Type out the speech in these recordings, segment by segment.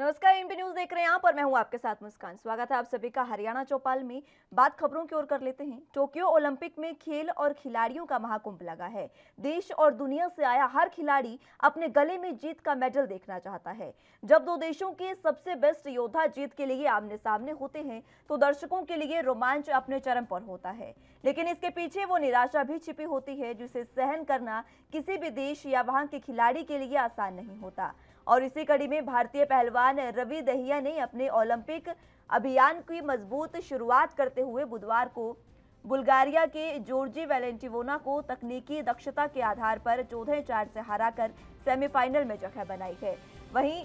नमस्कार, MP news देख रहे हैं आप और मैं हूं आपके साथ मुस्कान। स्वागत है आप सभी का हरियाणा चौपाल में। बात खबरों की ओर कर लेते हैं। टोक्यो ओलंपिक में खेल और खिलाड़ियों का महाकुंभ लगा है। देश और दुनिया से आया हर खिलाड़ी अपने गले में जीत का मेडल देखना चाहता है। जब दो देशों के सबसे बेस्ट योद्धा जीत के लिए आमने सामने होते हैं तो दर्शकों के लिए रोमांच अपने चरम पर होता है, लेकिन इसके पीछे वो निराशा भी छिपी होती है जिसे सहन करना किसी भी देश या वहां के खिलाड़ी के लिए आसान नहीं होता। और इसी कड़ी में भारतीय पहलवान रवि दहिया ने अपने ओलंपिक अभियान की मजबूत शुरुआत करते हुए बुधवार को बुल्गारिया के जॉर्जी वैलेंटिनोवा को तकनीकी दक्षता के आधार पर 14-4 से हराकर सेमीफाइनल में जगह बनाई है। वहीं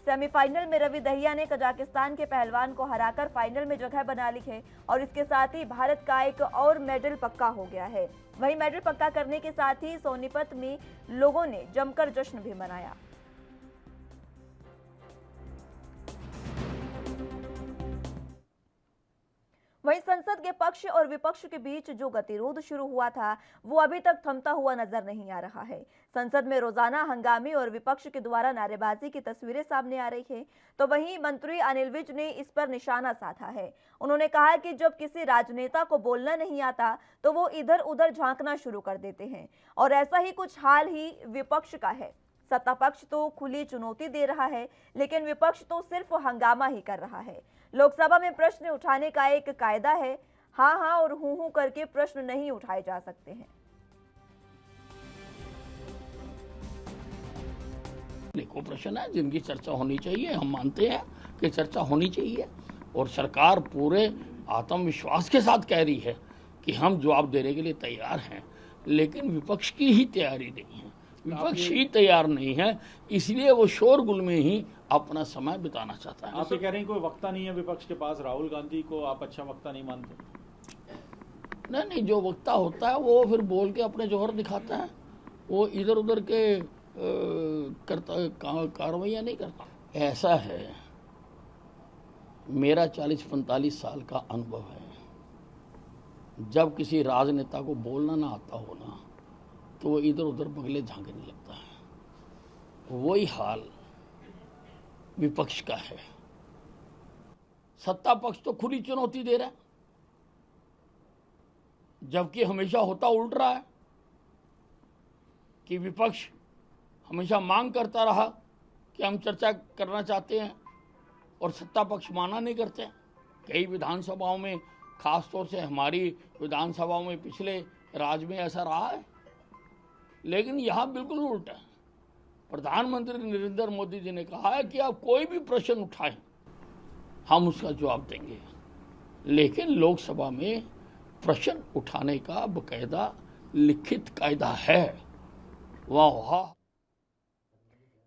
सेमीफाइनल में रवि दहिया ने कजाकिस्तान के पहलवान को हराकर फाइनल में जगह बना ली है और इसके साथ ही भारत का एक और मेडल पक्का हो गया है। वहीं मेडल पक्का करने के साथ ही सोनीपत में लोगों ने जमकर जश्न भी मनाया। वहीं संसद के पक्ष और विपक्ष के बीच जो गतिरोध शुरू हुआ था वो अभी तक थमता हुआ नजर नहीं आ रहा है। संसद में रोजाना हंगामे और विपक्ष के द्वारा नारेबाजी की तस्वीरें सामने आ रही है, तो वहीं मंत्री अनिल विज ने इस पर निशाना साधा है। उन्होंने कहा कि जब किसी राजनेता को बोलना नहीं आता तो वो इधर उधर झांकना शुरू कर देते हैं और ऐसा ही कुछ हाल ही विपक्ष का है। सत्ता पक्ष तो खुली चुनौती दे रहा है, लेकिन विपक्ष तो सिर्फ हंगामा ही कर रहा है। लोकसभा में प्रश्न उठाने का एक कायदा है, हाँ हाँ और हूं हूं करके प्रश्न नहीं उठाए जा सकते हैं। देखो, प्रश्न है जिनकी चर्चा होनी चाहिए, हम मानते हैं कि चर्चा होनी चाहिए और सरकार पूरे आत्मविश्वास के साथ कह रही है कि हम जवाब देने के लिए तैयार हैं, लेकिन विपक्ष की ही तैयारी नहीं है। विपक्ष ही तैयार नहीं है, इसलिए वो शोरगुल में ही अपना समय बिताना चाहता है। आप ये कह रहे हैं कोई वक्ता नहीं है विपक्ष के पास, राहुल गांधी को आप अच्छा वक्ता नहीं मानते? नहीं, जो वक्ता होता है वो फिर बोल के अपने जोहर दिखाता है, वो इधर उधर के कार्रवाइयाँ नहीं करता। ऐसा है, मेरा 40-45 साल का अनुभव है, जब किसी राजनेता को बोलना ना आता हो ना तो वो इधर उधर बगले झांकने लगता है। वही हाल विपक्ष का है। सत्ता पक्ष तो खुली चुनौती दे रहा है, जबकि हमेशा होता उल्ट रहा है कि विपक्ष हमेशा मांग करता रहा कि हम चर्चा करना चाहते हैं और सत्ता पक्ष माना नहीं करते। कई विधानसभाओं में, खासतौर से हमारी विधानसभाओं में पिछले राज में ऐसा रहा है, लेकिन यहाँ बिल्कुल उल्टा है। प्रधानमंत्री नरेंद्र मोदी जी ने कहा है कि आप कोई भी प्रश्न उठाएं हम उसका जवाब देंगे, लेकिन लोकसभा में प्रश्न उठाने का बकायदा लिखित कायदा है। वाह वाह।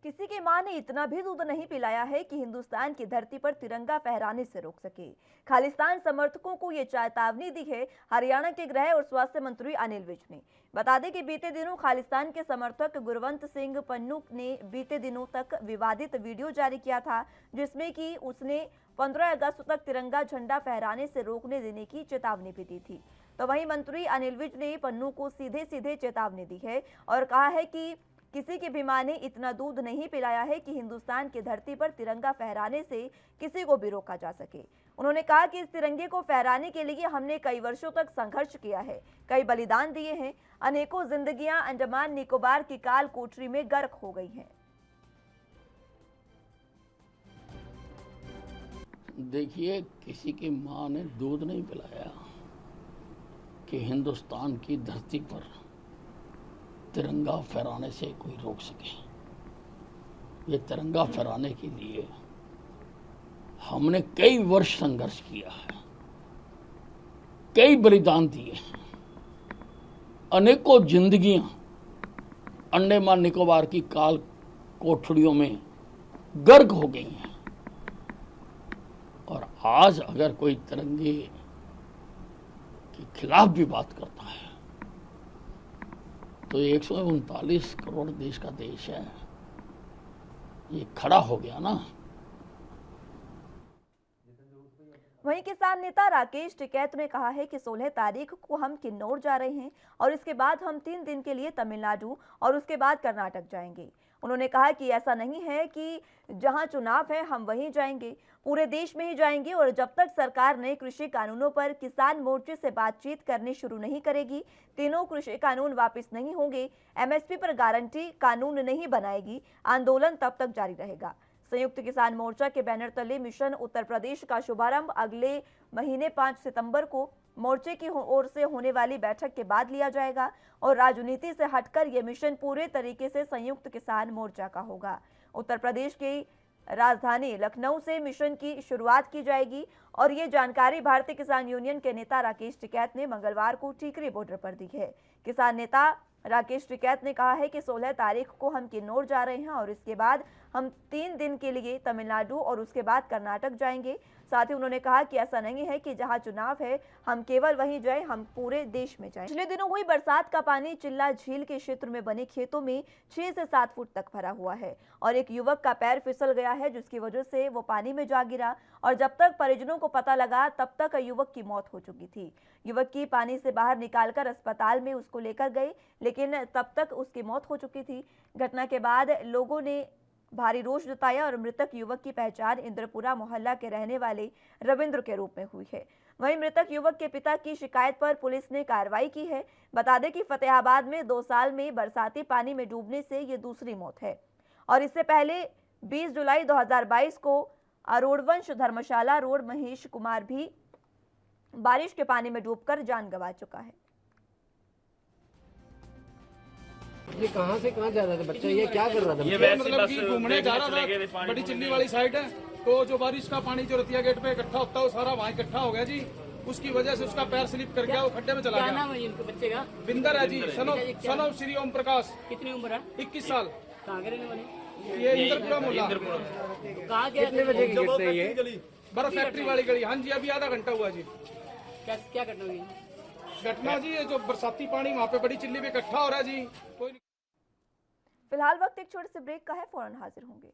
किसी की मां ने इतना भी दूध नहीं पिलाया है कि हिंदुस्तान की धरती पर तिरंगा फहराने से रोक सके। खालिस्तान समर्थकों को ये चेतावनी दी है हरियाणा के गृह और स्वास्थ्य मंत्री अनिल विज ने। बता दें कि बीते दिनों खालिस्तान के समर्थक गुरवंत सिंह पन्नू ने बीते दिनों तक विवादित वीडियो जारी किया था, जिसमें कि उसने 15 अगस्त तक तिरंगा झंडा फहराने से रोकने देने की चेतावनी भी दी थी। तो वहीं मंत्री अनिल विज ने पन्नू को सीधे सीधे चेतावनी दी है और कहा है कि किसी की भी मां ने इतना दूध नहीं पिलाया है कि हिंदुस्तान की धरती पर तिरंगा फहराने से किसी को भी रोका जा सके। उन्होंने कहा कि इस तिरंगे को फहराने के लिए हमने कई वर्षों तक संघर्ष किया है, कई बलिदान दिए हैं, अनेकों जिंदगियां अंडमान निकोबार की काल कोठरी में गर्क हो गई हैं। देखिए, किसी की मां ने दूध नहीं पिलाया कि हिंदुस्तान की धरती पर तिरंगा फहराने से कोई रोक सके। ये तिरंगा फहराने के लिए हमने कई वर्ष संघर्ष किया है, कई बलिदान दिए हैं, अनेकों जिंदगियां अंडमान निकोबार की काल कोठड़ियों में गर्क हो गई हैं। और आज अगर कोई तिरंगे के खिलाफ भी बात करता है तो 139 करोड़ देश का देश है, ये खड़ा हो गया ना। वहीं किसान नेता राकेश टिकैत ने कहा है कि 16 तारीख को हम किन्नौर जा रहे हैं और इसके बाद हम 3 दिन के लिए तमिलनाडु और उसके बाद कर्नाटक जाएंगे। उन्होंने कहा कि ऐसा नहीं है कि जहां चुनाव है हम वहीं जाएंगे, पूरे देश में ही जाएंगे और जब तक सरकार नए कृषि कानूनों पर किसान मोर्चे से बातचीत करनी शुरू नहीं करेगी, तीनों कृषि कानून वापस नहीं होंगे, एमएसपी पर गारंटी कानून नहीं बनाएगी, आंदोलन तब तक जारी रहेगा। संयुक्त किसान मोर्चा के बैनर तले मिशन उत्तर प्रदेश का शुभारंभ अगले महीने 5 सितंबर को मोर्चे की ओर से होने वाली बैठक के बाद लिया जाएगा और राजनीति से हटकर यह मिशन पूरे तरीके से संयुक्त किसान मोर्चा का होगा। उत्तर प्रदेश की राजधानी लखनऊ से मिशन की शुरुआत की जाएगी और ये जानकारी भारतीय किसान यूनियन के नेता राकेश टिकैत ने मंगलवार को टीकरी बॉर्डर पर दी है। किसान नेता राकेश टिकैत ने कहा है कि 16 तारीख को हम किन्नौर जा रहे हैं और इसके बाद हम 3 दिन के लिए तमिलनाडु और उसके बाद कर्नाटक जाएंगे। साथ ही उन्होंने कहा कि ऐसा नहीं है कि जहां चुनाव है हम केवल वहीं जाएं, हम पूरे देश में जाएं। पिछले दिनों हुई बरसात का पानी चिल्ला झील के क्षेत्र में बने खेतों में 6 से 7 फुट तक भरा हुआ है और एक युवक का पैर फिसल गया है, जिसकी वजह से वो पानी में जा गिरा और जब तक परिजनों को पता लगा तब तक युवक की मौत हो चुकी थी। युवक की पानी से बाहर निकालकर अस्पताल में उसको लेकर गए, लेकिन तब तक उसकी मौत हो चुकी थी। घटना के बाद लोगों ने भारी रोष जताया और मृतक युवक की पहचान इंद्रपुरा मोहल्ला के रहने वाले रविंद्र के रूप में हुई है। वहीं मृतक युवक के पिता की शिकायत पर पुलिस ने कार्रवाई की है। बता दें कि फतेहाबाद में 2 साल में बरसाती पानी में डूबने से ये दूसरी मौत है और इससे पहले 20 जुलाई 2022 को अरोड़वंश धर्मशाला रोड महेश कुमार भी बारिश के पानी में डूबकर जान गंवा चुका है। ये कहाँ से कहाँ जा रहा था बच्चा, ये क्या कर रहा था? ये मतलब कि घूमने जा रहा था, बड़ी चिल्ली वाली साइड है, तो जो बारिश का पानी जो रतिया गेट पे इकट्ठा होता है वो सारा वहाँ इकट्ठा हो गया जी। उसकी वजह से उसका पैर स्लिप कर गया, वो खड्डे में चला गया। क्या नाम है इनके बच्चे का? बिंदर है जी, सन ऑफ श्री ओम प्रकाश। कितनी उम्र है? 21 साल। कहाँ के रहने वाले? ये इंद्रपुरा मोहल्ला। कहाँ के? कितने बजे की घटना है ये? बर्फ फैक्ट्री वाली गली। हाँ जी, अभी आधा घंटा हुआ जी। क्या घटना हुई? घटना जी, ये जो बरसाती पानी वहाँ पे बड़ी चिल्ली में इकट्ठा हो रहा है जी। कोई फिलहाल वक्त एक छोटे से ब्रेक का है, फौरन हाजिर होंगे।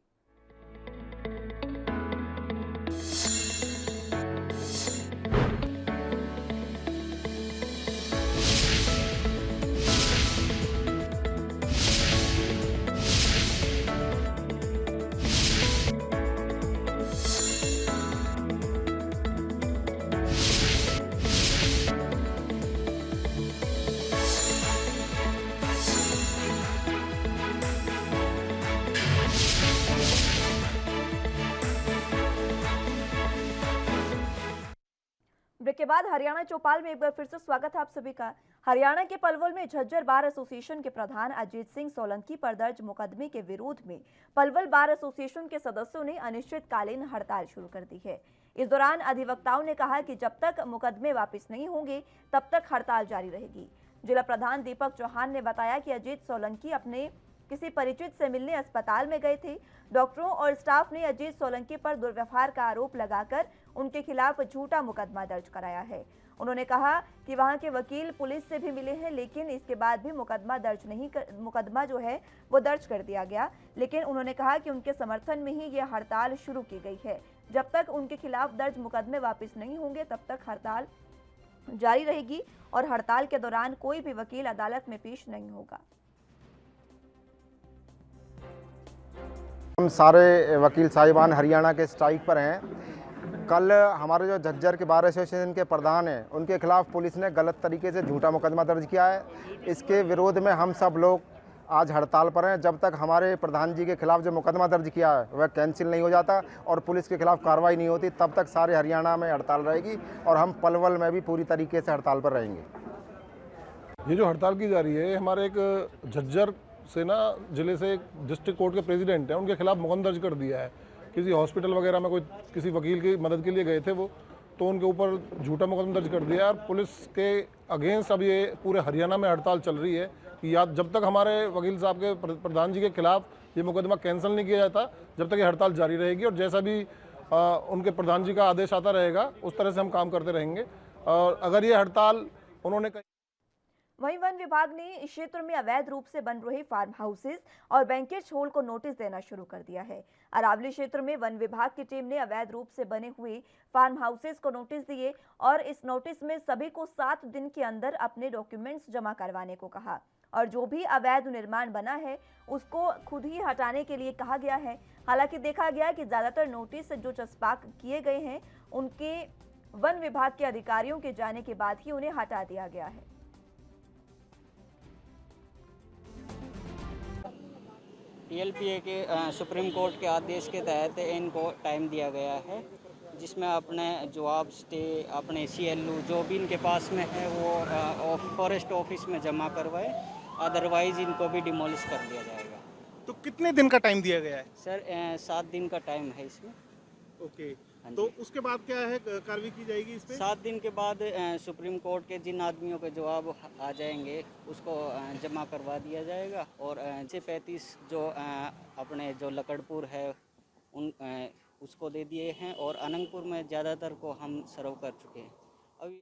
ब्रेक के बाद हरियाणा चौपाल में एक बार फिर से स्वागत है आप सभी का। हरियाणा के पलवल में झज्जर बार एसोसिएशन के प्रधान अजीत सिंह सोलंकी पर दर्ज मुकदमे के विरोध में पलवल बार एसोसिएशन के सदस्यों ने अनिश्चितकालीन हड़ताल शुरू कर दी है। इस दौरान अधिवक्ताओं ने कहा कि जब तक मुकदमे वापस नहीं होंगे तब तक हड़ताल जारी रहेगी। जिला प्रधान दीपक चौहान ने बताया कि अजीत सोलंकी अपने किसी परिचित से मिलने अस्पताल में गए थे। डॉक्टरों और स्टाफ ने अजीत सोलंकी पर दुर्व्यवहार का आरोप लगाकर उनके खिलाफ झूठा मुकदमा दर्ज कराया है। उन्होंने कहा कि वहां के वकील पुलिस से भी मिले हैं, लेकिन इसके बाद भी मुकदमा जो है वो दर्ज कर दिया गया। लेकिन उन्होंने कहा कि उनके समर्थन में ही ये हड़ताल शुरू की गई है। जब तक उनके खिलाफ दर्ज मुकदमे वापस नहीं होंगे तब तक हड़ताल जारी रहेगी और हड़ताल के दौरान कोई भी वकील अदालत में पेश नहीं होगा। हम सारे वकील साहिबान हरियाणा के स्ट्राइक पर हैं। कल हमारे जो झज्जर के बार एसोसिएशन के प्रधान हैं उनके खिलाफ पुलिस ने गलत तरीके से झूठा मुकदमा दर्ज किया है। इसके विरोध में हम सब लोग आज हड़ताल पर हैं। जब तक हमारे प्रधान जी के खिलाफ जो मुकदमा दर्ज किया है वह कैंसिल नहीं हो जाता और पुलिस के खिलाफ कार्रवाई नहीं होती, तब तक सारे हरियाणा में हड़ताल रहेगी और हम पलवल में भी पूरी तरीके से हड़ताल पर रहेंगे। ये जो हड़ताल की जा रही है, हमारे एक झज्जर से ना जिले से एक डिस्ट्रिक्ट कोर्ट के प्रेसिडेंट हैं, उनके खिलाफ मुकदमा दर्ज कर दिया है। किसी हॉस्पिटल वगैरह में कोई किसी वकील की मदद के लिए गए थे वो, तो उनके ऊपर झूठा मुकदमा दर्ज कर दिया है। और पुलिस के अगेंस्ट अब ये पूरे हरियाणा में हड़ताल चल रही है कि या जब तक हमारे वकील साहब के प्रधान जी के खिलाफ ये मुकदमा कैंसिल नहीं किया जाता, जब तक ये हड़ताल जारी रहेगी। और जैसा भी उनके प्रधान जी का आदेश आता रहेगा उस तरह से हम काम करते रहेंगे। और अगर ये हड़ताल उन्होंने वहीं वन विभाग ने इस क्षेत्र में अवैध रूप से बन रहे फार्म हाउसेस और बैंकेट हॉल को नोटिस देना शुरू कर दिया है। अरावली क्षेत्र में वन विभाग की टीम ने अवैध रूप से बने हुए फार्म हाउसेस को नोटिस दिए और इस नोटिस में सभी को 7 दिन के अंदर अपने डॉक्यूमेंट्स जमा करवाने को कहा। और जो भी अवैध निर्माण बना है उसको खुद ही हटाने के लिए कहा गया है। हालांकि देखा गया कि ज्यादातर नोटिस जो चस्पा किए गए हैं उनके वन विभाग के अधिकारियों के जाने के बाद ही उन्हें हटा दिया गया है। TLPA के सुप्रीम कोर्ट के आदेश के तहत इनको टाइम दिया गया है, जिसमें अपने जवाब स्टे अपने CLU जो भी इनके पास में है वो फॉरेस्ट ऑफिस में जमा करवाए, अदरवाइज इनको भी डिमोलिश कर दिया जाएगा। तो कितने दिन का टाइम दिया गया है? सर 7 दिन का टाइम है इसमें। ओके, हाँ तो जी। उसके बाद क्या है कार्रवाई की जाएगी इस पे? 7 दिन के बाद सुप्रीम कोर्ट के जिन आदमियों के जवाब आ जाएंगे उसको जमा करवा दिया जाएगा। और 35 जो अपने जो लकड़पुर है उन उसको दे दिए हैं, और अनंगपुर में ज़्यादातर को हम सर्व कर चुके हैं। अभी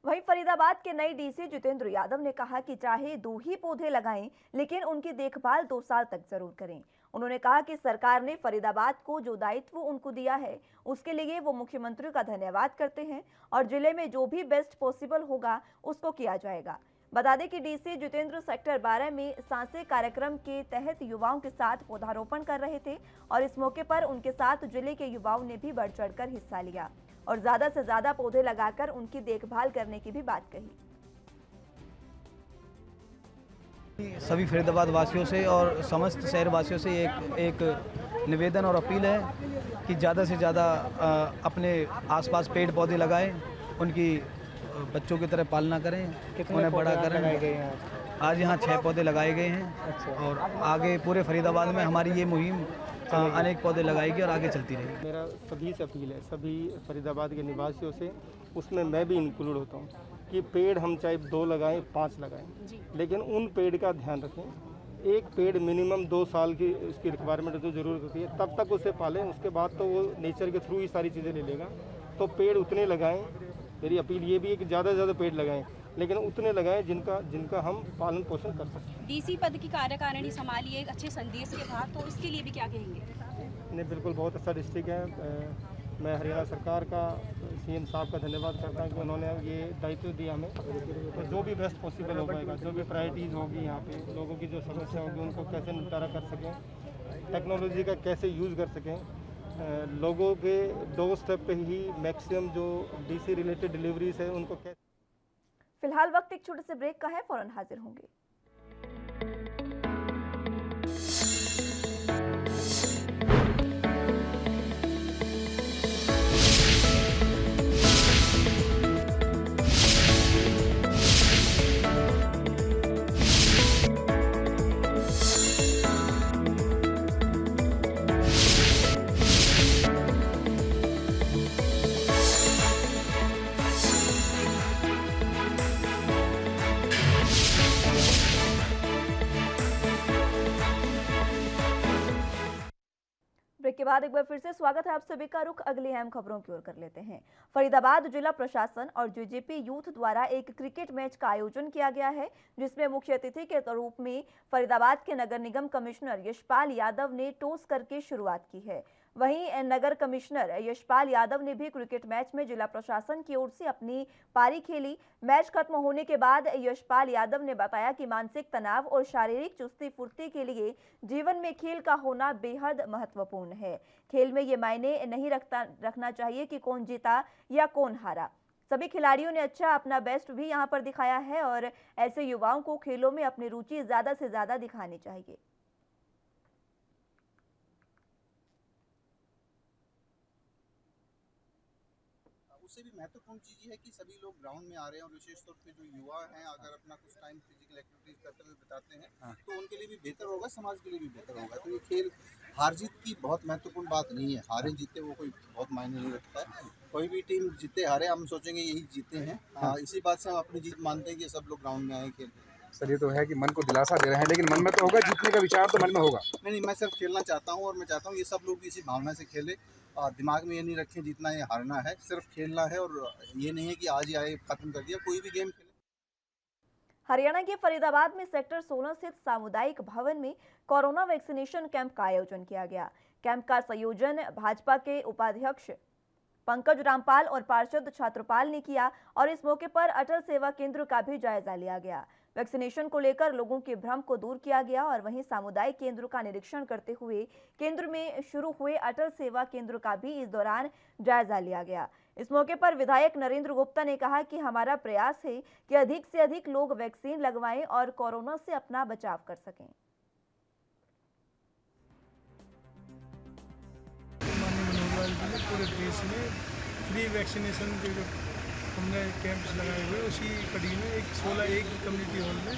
वहीं फरीदाबाद के नए डीसी जितेंद्र यादव ने कहा कि चाहे 2 ही पौधे लगाएं, लेकिन उनकी देखभाल 2 साल तक जरूर करें। उन्होंने कहा कि सरकार ने फरीदाबाद को जो दायित्व उनको दिया है उसके लिए वो मुख्यमंत्री का धन्यवाद करते हैं और जिले में जो भी बेस्ट पॉसिबल होगा उसको किया जाएगा। बता दें कि डीसी जितेंद्र सेक्टर 12 में सांसें कार्यक्रम के तहत युवाओं के साथ पौधारोपण कर रहे थे और इस मौके पर उनके साथ जिले के युवाओं ने भी बढ़ चढ़कर हिस्सा लिया और ज्यादा से ज्यादा पौधे लगाकर उनकी देखभाल करने की भी बात कही। सभी फरीदाबाद वासियों से और समस्त शहर वासियों से एक निवेदन और अपील है कि ज़्यादा से ज़्यादा अपने आसपास पेड़ पौधे लगाएं, उनकी बच्चों की तरह पालना करें, उन्हें बड़ा करें। आज यहाँ 6 पौधे लगाए गए हैं और आगे पूरे फरीदाबाद में हमारी ये मुहिम अनेक पौधे लगाएगी और आगे चलती रहेगी। मेरा सभी से अपील है, सभी फरीदाबाद के निवासियों से, उसमें मैं भी इंक्लूड होता हूँ, कि पेड़ हम चाहे 2 लगाएं 5 लगाएं, लेकिन उन पेड़ का ध्यान रखें। एक पेड़ मिनिमम 2 साल की उसकी रिक्वायरमेंट तो ज़रूर होती है, तब तक उसे पालें, उसके बाद तो वो नेचर के थ्रू ही सारी चीज़ें ले लेगा। तो पेड़ उतने लगाएं, मेरी अपील ये भी है कि ज़्यादा से ज़्यादा पेड़ लगाएं, लेकिन उतने लगाएं जिनका हम पालन पोषण कर सकते हैं। डीसी पद की कार्यकारिणी संभाली एक अच्छे संदेश के बाद, तो इसके लिए भी क्या कहेंगे? नहीं, बिल्कुल बहुत अच्छा डिस्ट्रिक्ट है। मैं हरियाणा सरकार का, CM साहब का धन्यवाद करता हूँ कि उन्होंने ये दायित्व दिया हमें। तो जो भी बेस्ट पॉसिबल हो पाएगा, जो भी प्रायोरिटीज़ होगी यहाँ पे, लोगों की जो समस्या होगी उनको कैसे निपटारा कर सकें, टेक्नोलॉजी का कैसे यूज़ कर सकें, लोगों के डोर स्टेप पे ही मैक्सिमम जो DC रिलेटेड डिलीवरीज है उनको कैसे। फिलहाल वक्त एक छोटे से ब्रेक का है, फौरन हाजिर होंगे। ब्रेक के बाद एक बार फिर से स्वागत है आप सभी का। रुख अगली अहम खबरों की ओर कर लेते हैं। फरीदाबाद जिला प्रशासन और JJP यूथ द्वारा एक क्रिकेट मैच का आयोजन किया गया है, जिसमें मुख्य अतिथि के रूप में फरीदाबाद के नगर निगम कमिश्नर यशपाल यादव ने टॉस करके शुरुआत की है। वहीं नगर कमिश्नर यशपाल यादव ने भी क्रिकेट मैच में जिला प्रशासन की ओर से अपनी पारी खेली। मैच खत्म होने के बाद यशपाल यादव ने बताया कि मानसिक तनाव और शारीरिक चुस्ती फुर्ती के लिए जीवन में खेल का होना बेहद महत्वपूर्ण है। खेल में ये मायने नहीं रखना चाहिए कि कौन जीता या कौन हारा। सभी खिलाड़ियों ने अच्छा अपना बेस्ट भी यहाँ पर दिखाया है और ऐसे युवाओं को खेलों में अपनी रुचि ज्यादा से ज्यादा दिखानी चाहिए। उससे भी महत्वपूर्ण चीज़ ये है कि सभी लोग ग्राउंड में आ रहे हैं और विशेष तौर पे जो युवा हैं अगर अपना कुछ टाइम फिजिकल एक्टिविटीज करते हुए बिताते हैं तो उनके लिए भी बेहतर होगा, समाज के लिए भी बेहतर होगा। तो ये खेल हार जीत की बहुत महत्वपूर्ण बात नहीं है, हारे जीते वो कोई बहुत मायने नहीं रखता है। कोई भी टीम जीते हारे हम सोचेंगे यही जीते हैं, इसी बात से हम अपनी जीत मानते हैं कि सब लोग ग्राउंड में आए खेल। सर ये तो है कि मन को दिलासा दे रहे हैं, लेकिन मन में तो होगा, जीतने का विचार तो मन में होगा। नहीं, मैं सिर्फ खेलना चाहता हूँ और मैं चाहता हूँ ये सब लोग इसी भावना से खेले और दिमाग में ये नहीं रखें जीतना है हारना है, सिर्फ खेलना है। और ये नहीं है कि आज ही आए खत्म कर दिया, कोई भी गेम खेले। हरियाणा के फरीदाबाद में सेक्टर 16 स्थित सामुदायिक भवन में कोरोना वैक्सीनेशन कैंप का आयोजन किया गया। कैंप का संयोजन भाजपा के उपाध्यक्ष पंकज रामपाल और पार्षद छात्रपाल ने किया और इस मौके पर अटल सेवा केंद्र का भी जायजा लिया गया। वैक्सीनेशन को लेकर लोगों के भ्रम को दूर किया गया और वहीं सामुदायिक केंद्रों का निरीक्षण करते हुए केंद्र में शुरू हुए अटल सेवा केंद्र का भी इस दौरान जायजा लिया गया। इस मौके पर विधायक नरेंद्र गुप्ता ने कहा कि हमारा प्रयास है कि अधिक से अधिक लोग वैक्सीन लगवाएं और कोरोना से अपना बचाव कर सकें। पूरे देश में फ्री वैक्सीनेशन के जो हमने कैंप्स लगाए हुए उसी कड़ी में 16 एक कम्युनिटी हॉल में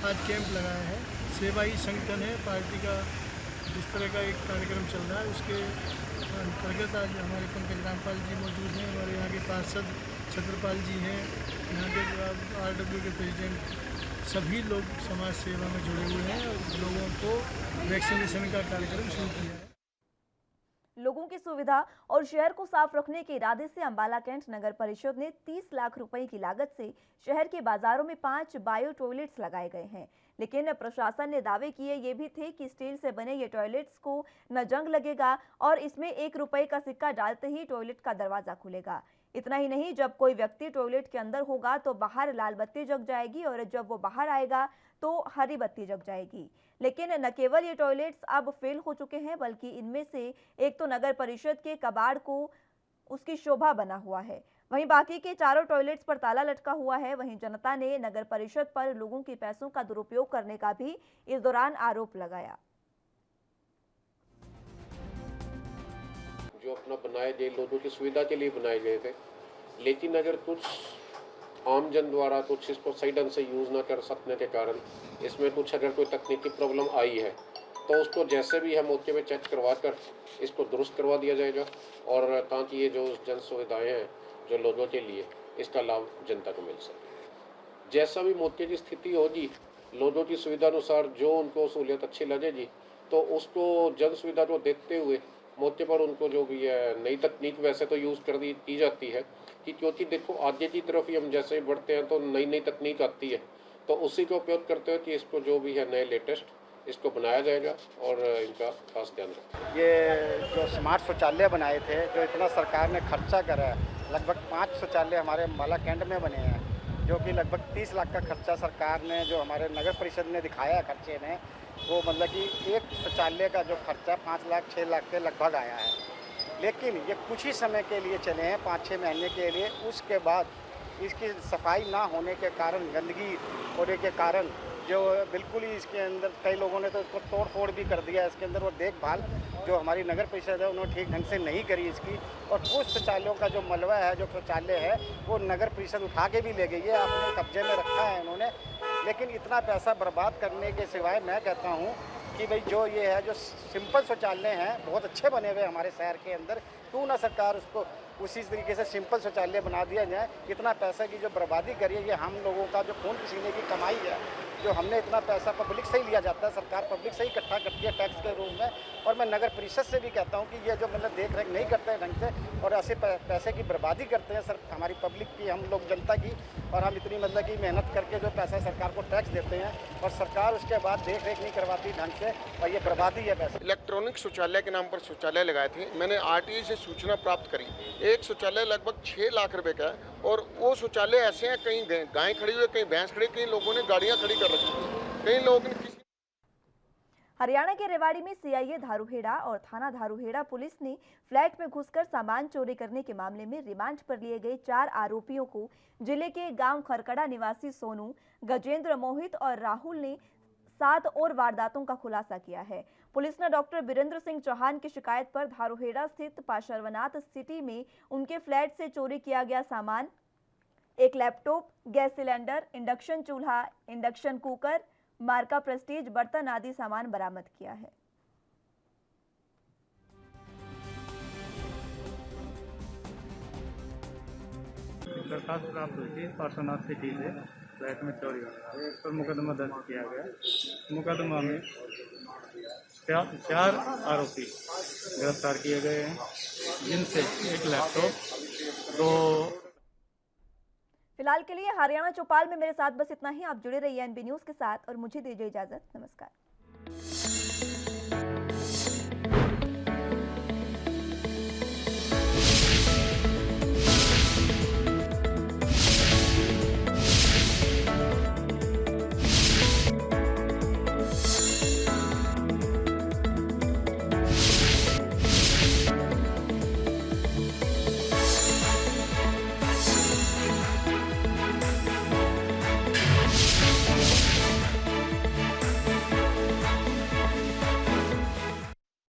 आज कैंप लगाया है। सेवा ही संगठन है पार्टी का, जिस तरह का एक कार्यक्रम चल रहा है उसके अंतर्गत आज हमारे पंकज रामपाल जी मौजूद हैं, हमारे यहाँ के पार्षद छत्रपाल जी हैं, यहाँ के RW के प्रेसिडेंट, सभी लोग समाज सेवा में जुड़े हुए हैं और लोगों को वैक्सीनेशन का कार्यक्रम शुरू किया है। लोगों की सुविधा और शहर को साफ रखने के इरादे से अंबाला कैंट नगर परिषद ने 30 लाख रुपए की लागत से शहर के बाजारों में 5 बायो टॉयलेट्स लगाए गए हैं। लेकिन प्रशासन ने दावे किए ये भी थे कि स्टील से बने ये टॉयलेट्स को न जंग लगेगा और इसमें 1 रुपए का सिक्का डालते ही टॉयलेट का दरवाजा खुलेगा। इतना ही नहीं, जब कोई व्यक्ति टॉयलेट के अंदर होगा तो बाहर लाल बत्ती जग जाएगी और जब वो बाहर आएगा तो हरी बत्ती जग जाएगी। लेकिन न केवल ये टॉयलेट्स अब फेल हो चुके हैं बल्कि इनमें से एक तो नगर परिषद के कबाड़ को उसकी शोभा बना हुआ है, वहीं बाकी के चारों टॉयलेट्स पर ताला लटका हुआ है। वहीं जनता ने नगर परिषद पर लोगों के पैसों का दुरुपयोग करने का भी इस दौरान आरोप लगाया। जो अपना बनाए गए लोगों की सुविधा के लिए बनाए गए थे, लेकिन अगर कुछ आमजन द्वारा कुछ इसको सही ढंग से यूज़ ना कर सकने के कारण इसमें कुछ अगर कोई तकनीकी प्रॉब्लम आई है तो उसको जैसे भी हम मौके में चेक करवा कर इसको दुरुस्त करवा दिया जाएगा और ताकि ये जो जन सुविधाएँ हैं जो लोगों के लिए, इसका लाभ जनता को मिल सके। जैसा भी मौके की स्थिति होगी, लोगों की सुविधा अनुसार जो उनको सहूलियत अच्छी लगेगी तो उसको जन सुविधा को देखते हुए मौके पर उनको जो भी है नई तकनीक वैसे तो यूज़ कर दी की जाती है कि क्योंकि देखो आगे की तरफ ही हम जैसे ही बढ़ते हैं तो नई नई तकनीक आती है, तो उसी का उपयोग करते हुए कि इसको जो भी है नए लेटेस्ट इसको बनाया जाएगा और इनका खास ध्यान रखें। ये जो स्मार्ट शौचालय बनाए थे, जो इतना सरकार ने खर्चा करा है, लगभग 5 शौचालय हमारे अंबाला कैंट में बने हैं, जो कि लगभग 30 लाख का खर्चा सरकार ने जो हमारे नगर परिषद ने दिखाया है खर्चे में, वो मतलब कि एक शौचालय का जो खर्चा 5 लाख 6 लाख के लगभग आया है। लेकिन ये कुछ ही समय के लिए चले हैं, 5-6 महीने के लिए। उसके बाद इसकी सफाई ना होने के कारण, गंदगी होने के कारण जो बिल्कुल ही इसके अंदर कई लोगों ने तो इसको तोड़ फोड़ भी कर दिया। इसके अंदर वो देखभाल जो हमारी नगर परिषद है उन्होंने ठीक ढंग से नहीं करी इसकी, और कुछ शौचालयों का जो मलबा है, जो शौचालय है, वो नगर परिषद उठा के भी ले गई है, अपने कब्जे में रखा है उन्होंने। लेकिन इतना पैसा बर्बाद करने के सिवाय मैं कहता हूँ कि भाई जो ये है, जो सिंपल शौचालय हैं बहुत अच्छे बने हुए हमारे शहर के अंदर, क्यों ना सरकार उसको उसी तरीके से सिंपल शौचालय बना दिया जाए। इतना पैसा की जो बर्बादी करी है, ये हम लोगों का जो खून पसीने की कमाई है, जो हमने इतना पैसा पब्लिक से ही लिया जाता है, सरकार पब्लिक से ही इकट्ठा करती है टैक्स के रूप में। और मैं नगर परिषद से भी कहता हूँ कि ये जो मतलब देख रेख नहीं करते हैं ढंग से और ऐसे पैसे की बर्बादी करते हैं सर, हमारी पब्लिक की, हम लोग जनता की, और हम इतनी मतलब कि मेहनत करके जो पैसा सरकार को टैक्स देते हैं और सरकार उसके बाद देख रेख नहीं करवाती ढंग से, और ये बर्बादी है पैसा। इलेक्ट्रॉनिक शौचालय के नाम पर शौचालय लगाए थे। मैंने RTI से सूचना प्राप्त करी, एक शौचालय लगभग 6 लाख रुपए का है, और वो शौचालय ऐसे हैं, कहीं गाय खड़ी हुई, कहीं भैंस खड़ी, कहीं लोगों ने गाड़ियाँ खड़ी कर रखी हैं, कई लोगों ने किसी। हरियाणा के रेवाड़ी में CIA धारूहेड़ा और थाना धारूहेड़ा पुलिस ने फ्लैट में घुसकर सामान चोरी करने के मामले में रिमांड पर लिए गए 4 आरोपियों को जिले के गांव खरकड़ा निवासी सोनू, गजेंद्र, मोहित और राहुल ने 7 और वारदातों का खुलासा किया है। पुलिस ने डॉक्टर बीरेंद्र सिंह चौहान की शिकायत पर धारूहेड़ा स्थित पार्श्वनाथ सिटी में उनके फ्लैट से चोरी किया गया सामान, एक लैपटॉप, गैस सिलेंडर, इंडक्शन चूल्हा, इंडक्शन कुकर, मार्का प्रेस्टीज बर्तन आदि सामान बरामद किया है। दरखास्त प्राप्त हुई थी पार्श्वनाथ सिटी से, फ्लैट में चोरी हो गया, इस पर मुकदमा दर्ज किया गया। मुकदमा में 4 आरोपी गिरफ्तार किए गए हैं, जिनसे एक लैपटॉप, 2। फिलहाल के लिए हरियाणा चौपाल में मेरे साथ बस इतना ही। आप जुड़े रहिए NB न्यूज़ के साथ और मुझे दीजिए इजाजत। नमस्कार।